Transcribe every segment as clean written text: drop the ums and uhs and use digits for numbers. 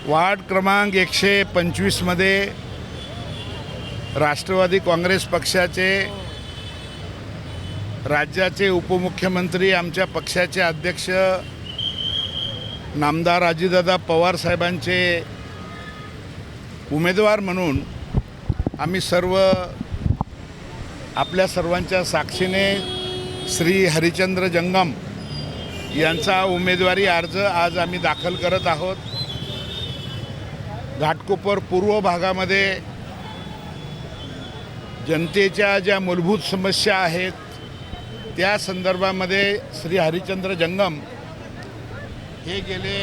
Ward क्रमांक 125 मध्ये राष्ट्रवादी काँग्रेस पक्षाचे राज्याचे उपमुख्यमंत्री, आमच्या पक्षाचे अध्यक्ष नामदार अजितदादा पवार साहेबांचे उमेदवार म्हणून आम्ही सर्व आपल्या सर्वांच्या साक्षीने श्री हरिचंद्र जंगम यांचा उमेदवारी अर्ज आज आम्ही दाखल करत आहोत। घाटकोपर पूर्व भागामध्ये जनतेच्या ज्या मूलभूत समस्या आहेत त्या संदर्भामध्ये श्री हरिचंद्र जंगम हे गेले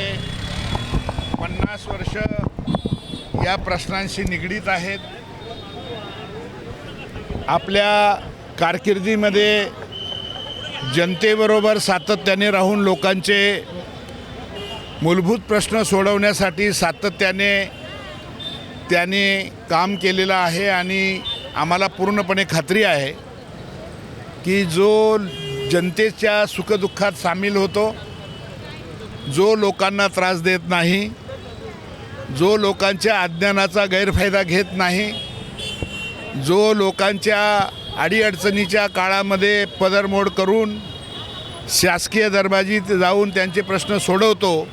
50 वर्ष या प्रश्नांशी निगडीत आहेत। आपल्या कारकिर्दीमध्ये जनतेबरोबर सातत्याने राहून लोकांचे मूलभूत प्रश्न सोडवण्यासाठी सातत्याने त्यांनी काम केलेलं आहे आणि आम्हाला पूर्णपणे खात्री आहे की जो जनतेच्या सुखदुःखात सामील होतो, जो लोकांना त्रास देत नाही, जो लोकांच्या अज्ञानाचा गैरफायदा घेत नाही, जो लोकांच्या अडीअडचणीच्या काळामध्ये पदरमोड करून शासकीय दरबाजीत जाऊन त्यांचे प्रश्न सोडवतो,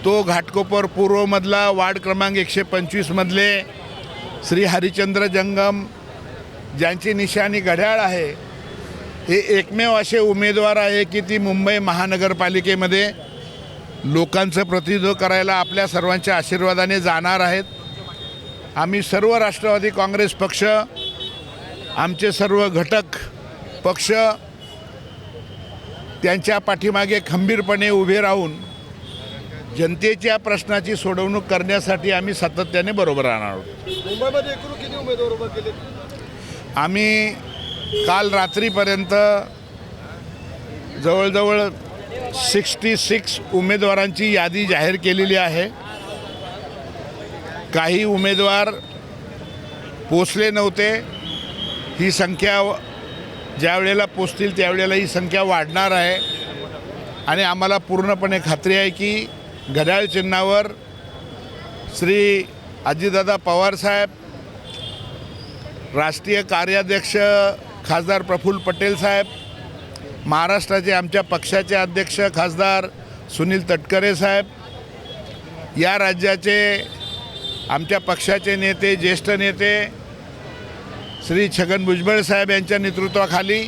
तो घाटकोपर पूर्वमधला वार्ड क्रमांक 125 मधले श्री हरिचंद्र जंगम ज्यांची निशाणी घड्याळ आहे, हे एकमेव असे उमेदवार आहे की ती मुंबई महानगरपालिकेमध्ये लोकांचं प्रतिनिधित्व करायला आपल्या सर्वांच्या आशीर्वादाने जाणार आहेत। आम्ही सर्व राष्ट्रवादी काँग्रेस पक्ष, आमचे सर्व घटक पक्ष त्यांच्या पाठीमागे खंबीरपणे उभे राहून जनतेच्या प्रश्नाची सोडवणूक करण्यासाठी आम्ही सातत्याने बरोबर राहणार आहोत। मुंबईमध्ये एकूण किती उमेदवार उभा केले? आम्ही काल रात्रीपर्यंत जवळजवळ 66 उमेदवारांची यादी जाहीर केलेली आहे। काही उमेदवार पोचले नव्हते। ही संख्या ज्या वेळेला पोचतील त्यावेळेला ही संख्या वाढणार आहे आणि आम्हाला पूर्णपणे खात्री आहे की घड्याळ चिन्हावर श्री अजितदादा पवार साहेब, राष्ट्रीय कार्याध्यक्ष खासदार प्रफुल्ल पटेल साहेब, महाराष्ट्राचे आमच्या पक्षाचे अध्यक्ष खासदार सुनील तटकरे साहेब, या राज्याचे आमच्या पक्षाचे नेते, ज्येष्ठ नेते श्री छगन भुजबळ साहेब यांच्या नेतृत्वाखाली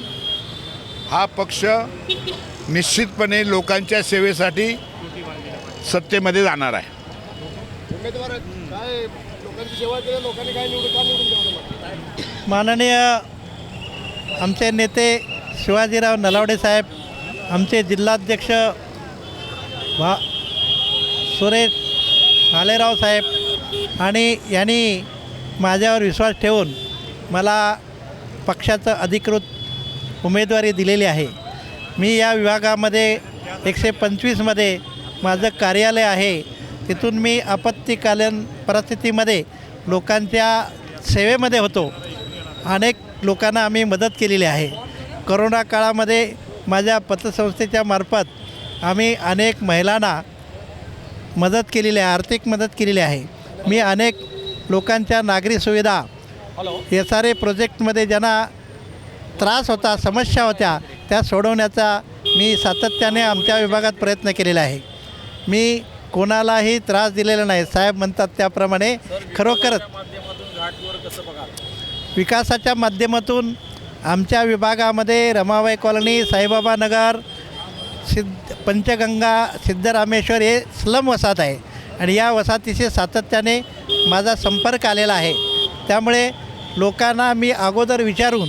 हा पक्ष निश्चितपणे लोकांच्या सेवेसाठी सत्तेमध्ये जाणार आहे। उमेदवार काय लोकांची सेवा केली, लोकांनी काय निवडून द्यावं? माननीय आमचे नेते शिवाजीराव नलावडे साहेब, आमचे जिल्हाध्यक्ष सुरेश भालेराव साहेब आणि यांनी माझ्यावर विश्वास ठेवून मला पक्षाचं अधिकृत उमेदवारी दिलेली आहे। मी या विभागामध्ये 125 मध्ये माझं कार्यालय आहे। तिथून मी आपत्कालीन परिस्थितीमध्ये लोकांच्या सेवेमध्ये होतो। अनेक लोकांना आम्ही मदत केलेली आहे। करोना काळामध्ये माझ्या पतसंस्थेच्या मार्फत आम्ही अनेक महिलांना मदत केलेली आहे, आर्थिक मदत केलेली आहे। मी अनेक लोकांच्या नागरी सुविधा SRA प्रोजेक्टमध्ये ज्यांना त्रास होता, समस्या होत्या, त्या सोडवण्याचा मी सातत्याने आमच्या विभागात प्रयत्न केलेला आहे। मी कोणालाही त्रास दिलेला नाही। साहेब म्हणतात त्याप्रमाणे खरोखरच विकासाच्या माध्यमातून आमच्या विभागामध्ये रमाबाई कॉलनी, साईबाबा नगर, पंचगंगा, सिद्धरामेश्वर हे स्लम वसाहत आहे आणि या वसाहतीशी सातत्याने माझा संपर्क आलेला आहे। त्यामुळे लोकांना मी अगोदर विचारून,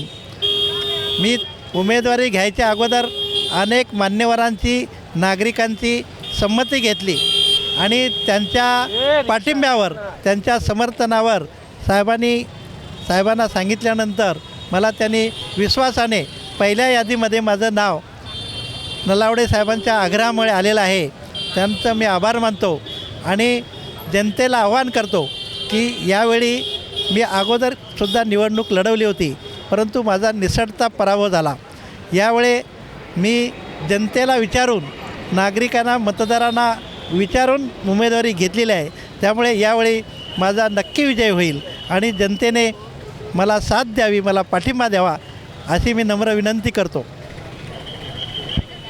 मी उमेदवारी घ्यायच्या अगोदर अनेक मान्यवरांची, नागरिकांची संमती घेतली आणि त्यांच्या पाठिंब्यावर, त्यांच्या समर्थनावर साहेबांना सांगितल्यानंतर मला त्यांनी विश्वासाने पहिल्या यादीमध्ये माझं नाव नलावडे साहेबांच्या आग्रहामुळे आलेलं आहे। त्यांचं मी आभार मानतो आणि जनतेला आवाहन करतो की यावेळी मी अगोदरसुद्धा निवडणूक लढवली होती, परंतु माझा निसटता पराभव झाला। यावेळी मी जनतेला विचारून, नागरिकांना, मतदारांना विचारून उमेदवारी घेतलेली आहे. त्यामुळे यावेळी माझा नक्की विजय होईल आणि जनतेने मला साथ द्यावी, मला पाठिंबा द्यावा अशी मी नम्र विनंती करतो.